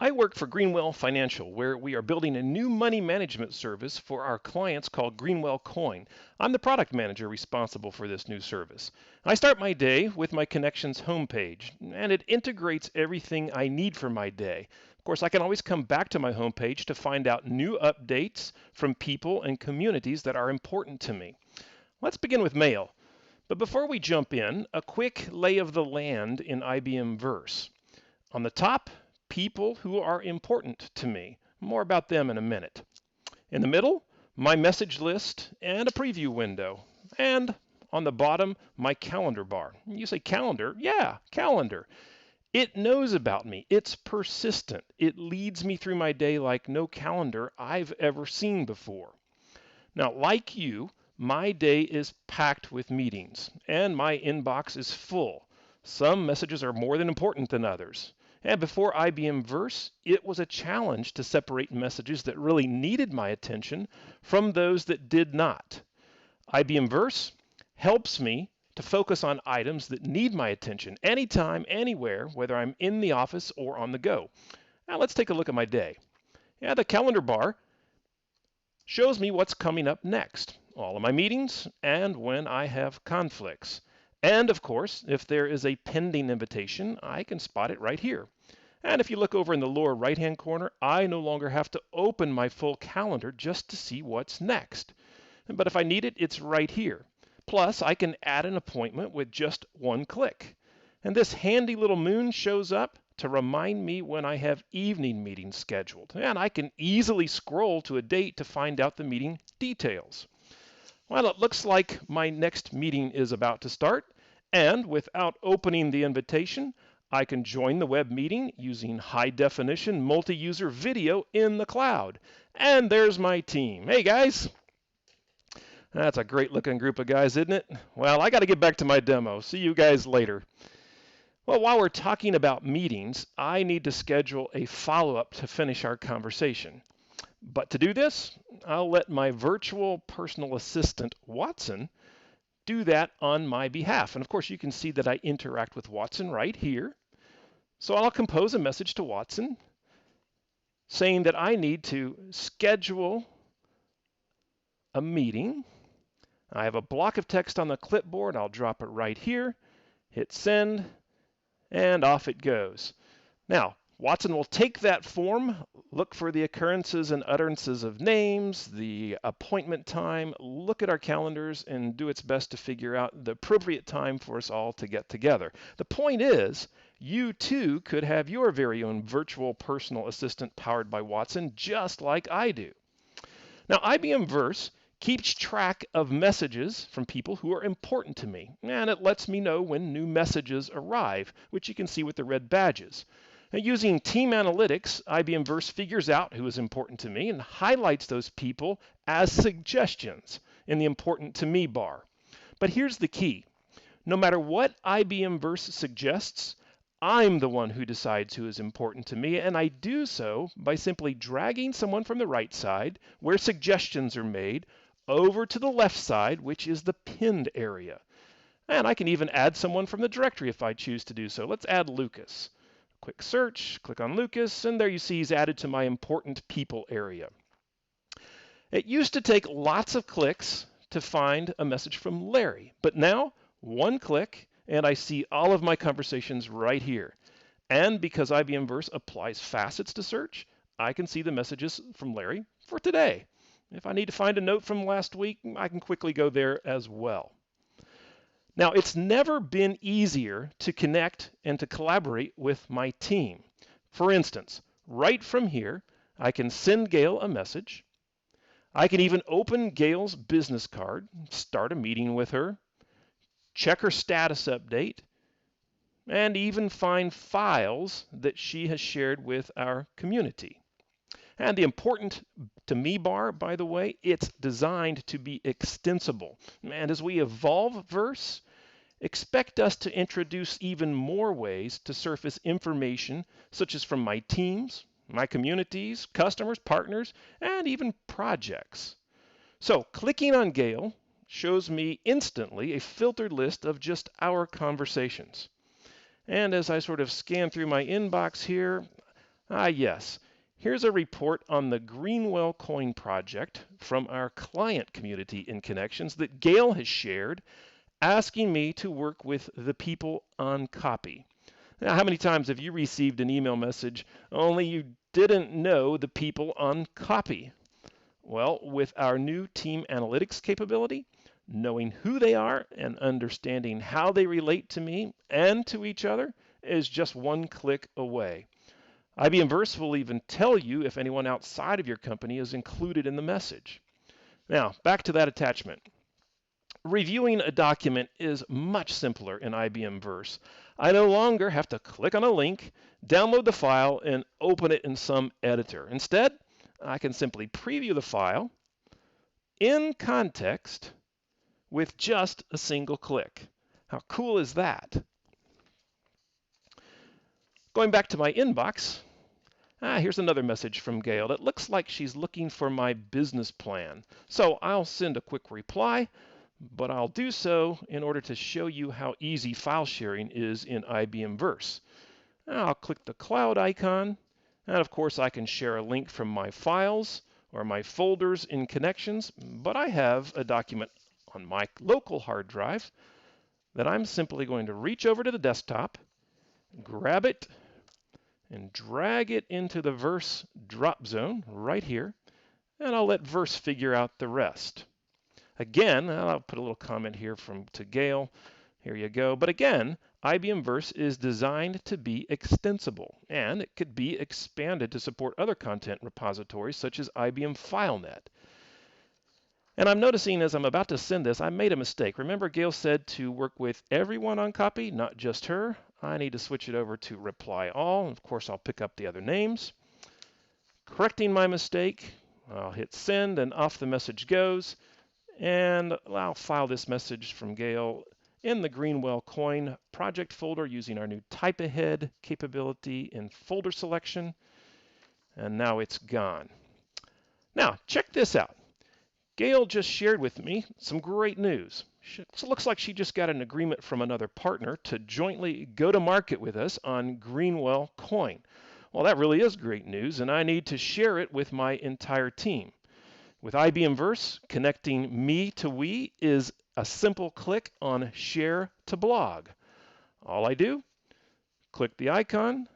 I work for Greenwell Financial, where we are building a new money management service for our clients called Greenwell Coin. I'm the product manager responsible for this new service. I start my day with my Connections homepage, and it integrates everything I need for my day. Of course, I can always come back to my homepage to find out new updates from people and communities that are important to me. Let's begin with mail. But before we jump in, a quick lay of the land in IBM Verse. On the top, people who are important to me. More about them in a minute. In the middle, my message list and a preview window. And on the bottom, my calendar bar. You say calendar? Yeah, calendar. It knows about me. It's persistent. It leads me through my day like no calendar I've ever seen before. Now, like you, my day is packed with meetings, and my inbox is full. Some messages are more than important than others. And before IBM Verse, it was a challenge to separate messages that really needed my attention from those that did not. IBM Verse helps me to focus on items that need my attention anytime, anywhere, whether I'm in the office or on the go. Now let's take a look at my day. Yeah, the calendar bar shows me what's coming up next, all of my meetings, and when I have conflicts. And of course, if there is a pending invitation, I can spot it right here. And if you look over in the lower right-hand corner, I no longer have to open my full calendar just to see what's next. But if I need it, it's right here. Plus, I can add an appointment with just one click. And this handy little moon shows up to remind me when I have evening meetings scheduled. And I can easily scroll to a date to find out the meeting details. Well, it looks like my next meeting is about to start, and without opening the invitation, I can join the web meeting using high-definition multi-user video in the cloud. And there's my team. Hey, guys. That's a great-looking group of guys, isn't it? Well, I got to get back to my demo. See you guys later. Well, while we're talking about meetings, I need to schedule a follow-up to finish our conversation. But to do this, I'll let my virtual personal assistant, Watson, do that on my behalf. And of course, you can see that I interact with Watson right here. So I'll compose a message to Watson saying that I need to schedule a meeting. I have a block of text on the clipboard. I'll drop it right here, hit send, and off it goes. Now, Watson will take that form, look for the occurrences and utterances of names, the appointment time, look at our calendars, and do its best to figure out the appropriate time for us all to get together. The point is, you too could have your very own virtual personal assistant powered by Watson, just like I do. Now, IBM Verse keeps track of messages from people who are important to me, and it lets me know when new messages arrive, which you can see with the red badges. Now, using Team Analytics, IBM Verse figures out who is important to me and highlights those people as suggestions in the Important to Me bar. But here's the key. No matter what IBM Verse suggests, I'm the one who decides who is important to me, and I do so by simply dragging someone from the right side, where suggestions are made, over to the left side, which is the pinned area. And I can even add someone from the directory if I choose to do so. Let's add Lucas. Quick search, click on Lucas, and there you see he's added to my important people area. It used to take lots of clicks to find a message from Larry, but now one click and I see all of my conversations right here. And because IBM Verse applies facets to search, I can see the messages from Larry for today. If I need to find a note from last week, I can quickly go there as well. Now, it's never been easier to connect and to collaborate with my team. For instance, right from here, I can send Gail a message. I can even open Gail's business card, start a meeting with her, check her status update, and even find files that she has shared with our community. And the Important to Me bar, by the way, it's designed to be extensible. And as we evolve Verse, expect us to introduce even more ways to surface information, such as from my teams, my communities, customers, partners, and even projects. So clicking on Gail shows me instantly a filtered list of just our conversations. And as I sort of scan through my inbox here, Yes. Here's a report on the Greenwell Coin project from our client community in Connections that Gail has shared, asking me to work with the people on copy. Now, how many times have you received an email message only you didn't know the people on copy? Well, with our new team analytics capability, knowing who they are and understanding how they relate to me and to each other is just one click away. IBM Verse will even tell you if anyone outside of your company is included in the message. Now, back to that attachment. Reviewing a document is much simpler in IBM Verse. I no longer have to click on a link, download the file, and open it in some editor. Instead, I can simply preview the file in context with just a single click. How cool is that? Going back to my inbox, here's another message from Gail. It looks like she's looking for my business plan. So I'll send a quick reply, but I'll do so in order to show you how easy file sharing is in IBM Verse. I'll click the cloud icon, and of course I can share a link from my files or my folders in Connections, but I have a document on my local hard drive that I'm simply going to reach over to the desktop, grab it, and drag it into the Verse drop zone right here, and I'll let Verse figure out the rest. Again, I'll put a little comment here to Gail. Here you go. But again, IBM Verse is designed to be extensible, and it could be expanded to support other content repositories such as IBM FileNet. And I'm noticing as I'm about to send this, I made a mistake. Remember, Gail said to work with everyone on copy, not just her. I need to switch it over to reply all. Of course, I'll pick up the other names. Correcting my mistake, I'll hit send, and off the message goes. And I'll file this message from Gail in the Greenwell Coin project folder using our new type ahead capability in folder selection. And now it's gone. Now, check this out. Gail just shared with me some great news. It looks like she just got an agreement from another partner to jointly go to market with us on Greenwell Coin. Well, that really is great news, and I need to share it with my entire team. With IBM Verse, connecting me to we is a simple click on Share to Blog. All I do, click the icon,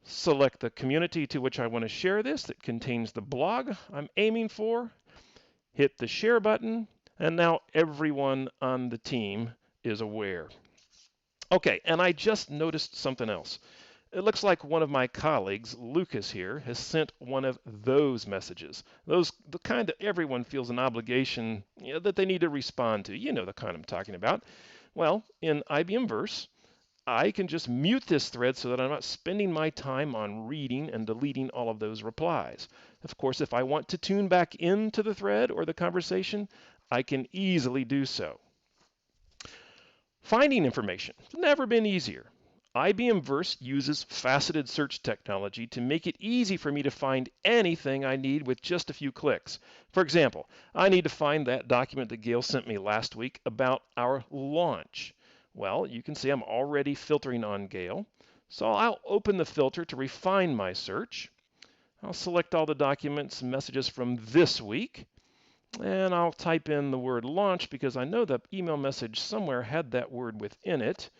select the community to which I want to share this that contains the blog I'm aiming for, hit the share button, and now everyone on the team is aware. Okay, and I just noticed something else. It looks like one of my colleagues, Lucas here, has sent one of those messages. Those, the kind that everyone feels an obligation that they need to respond to. You know the kind I'm talking about. Well, in IBM Verse, I can just mute this thread so that I'm not spending my time on reading and deleting all of those replies. Of course, if I want to tune back into the thread or the conversation, I can easily do so. Finding information has never been easier. IBM Verse uses faceted search technology to make it easy for me to find anything I need with just a few clicks. For example, I need to find that document that Gail sent me last week about our launch. Well, you can see I'm already filtering on Gail, so I'll open the filter to refine my search. I'll select all the documents and messages from this week, and I'll type in the word launch because I know the email message somewhere had that word within it.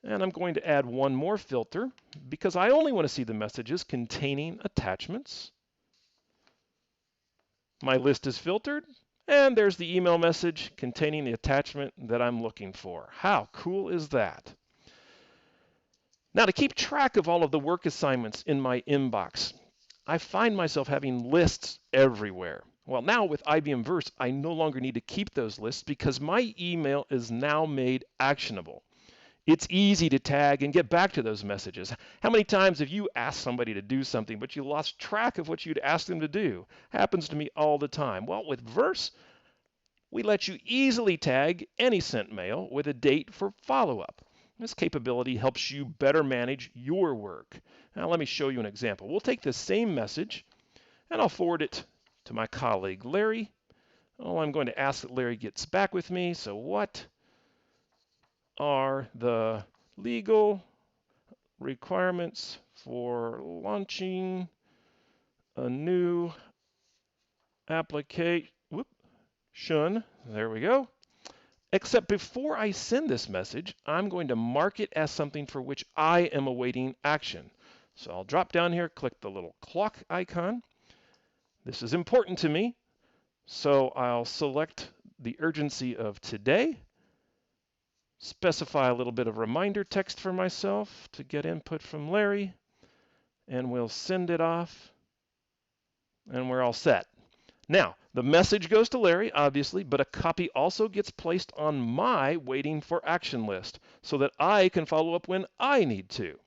And I'm going to add one more filter because I only want to see the messages containing attachments. My list is filtered, and there's the email message containing the attachment that I'm looking for. How cool is that? Now, to keep track of all of the work assignments in my inbox, I find myself having lists everywhere. Well, now with IBM Verse, I no longer need to keep those lists because my email is now made actionable. It's easy to tag and get back to those messages. How many times have you asked somebody to do something, but you lost track of what you'd asked them to do? Happens to me all the time. Well, with Verse, we let you easily tag any sent mail with a date for follow-up. This capability helps you better manage your work. Now, let me show you an example. We'll take this same message, and I'll forward it to my colleague, Larry. Oh, I'm going to ask that Larry gets back with me. So what are the legal requirements for launching a new application. There we go. Except before I send this message, I'm going to mark it as something for which I am awaiting action. So I'll drop down here, click the little clock icon. This is important to me, so I'll select the urgency of today, specify a little bit of reminder text for myself to get input from Larry, and we'll send it off, and we're all set. Now, the message goes to Larry, obviously, but a copy also gets placed on my waiting for action list so that I can follow up when I need to.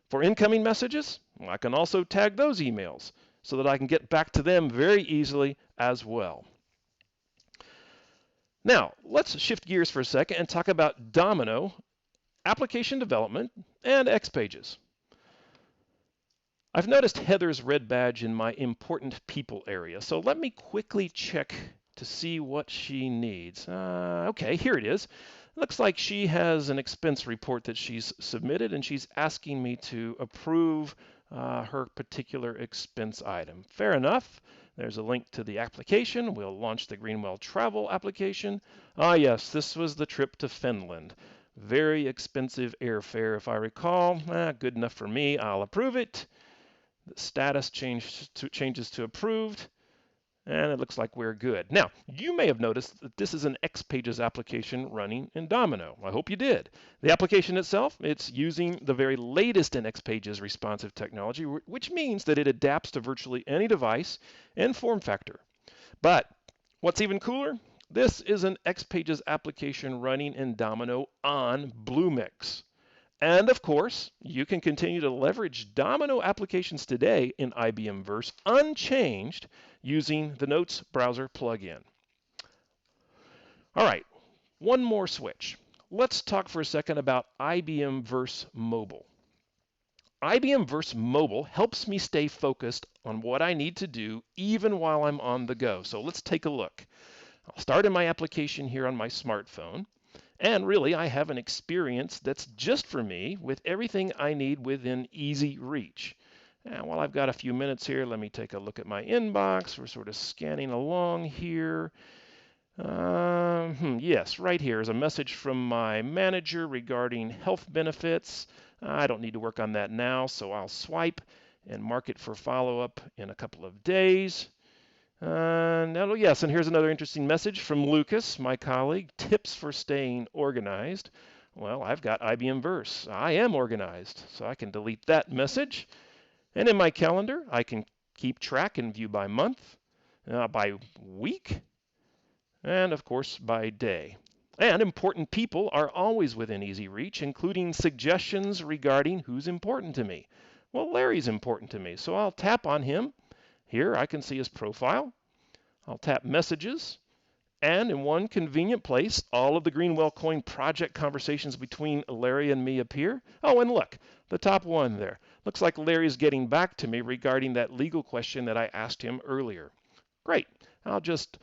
For incoming messages, I can also tag those emails so that I can get back to them very easily as well. Now, let's shift gears for a second and talk about Domino, application development, and Xpages. I've noticed Heather's red badge in my important people area, so let me quickly check to see what she needs. Okay, here it is. Looks like she has an expense report that she's submitted, and she's asking me to approve her particular expense item. Fair enough. There's a link to the application. We'll launch the Greenwell travel application. Yes, this was the trip to Finland. Very expensive airfare, if I recall. Good enough for me. I'll approve it. The status changes to approved, and it looks like we're good. Now, you may have noticed that this is an Xpages application running in Domino. I hope you did. The application itself, it's using the very latest in Xpages responsive technology, which means that it adapts to virtually any device and form factor. But what's even cooler? This is an Xpages application running in Domino on Bluemix. And of course, you can continue to leverage Domino applications today in IBM Verse unchanged using the Notes browser plugin. All right, one more switch. Let's talk for a second about IBM Verse Mobile. IBM Verse Mobile helps me stay focused on what I need to do even while I'm on the go. So let's take a look. I'll start in my application here on my smartphone. And really, I have an experience that's just for me with everything I need within easy reach. And while I've got a few minutes here, let me take a look at my inbox. We're sort of scanning along here. Yes, right here is a message from my manager regarding health benefits. I don't need to work on that now, so I'll swipe and mark it for follow-up in a couple of days. Yes, and here's another interesting message from Lucas, my colleague. Tips for staying organized. Well, I've got IBM Verse. I am organized, so I can delete that message. And in my calendar, I can keep track and view by month, by week, and of course by day. And important people are always within easy reach, including suggestions regarding who's important to me. Well, Larry's important to me, so I'll tap on him. Here I can see his profile. I'll tap Messages, and in one convenient place, all of the Greenwell Coin project conversations between Larry and me appear. Oh, and look, the top one there. Looks like Larry's getting back to me regarding that legal question that I asked him earlier. Great. I'll just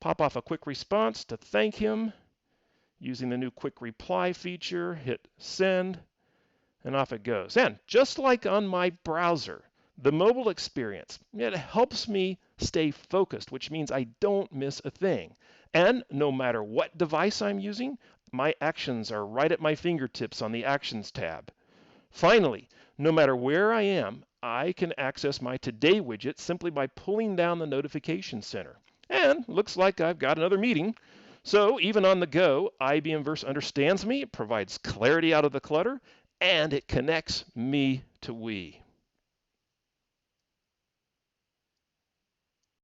pop off a quick response to thank him using the new quick reply feature, hit send, and off it goes. And just like on my browser, the mobile experience, it helps me stay focused, which means I don't miss a thing. And no matter what device I'm using, my actions are right at my fingertips on the Actions tab. Finally, no matter where I am, I can access my Today widget simply by pulling down the notification center. And looks like I've got another meeting. So even on the go, IBM Verse understands me, it provides clarity out of the clutter, and it connects me to we.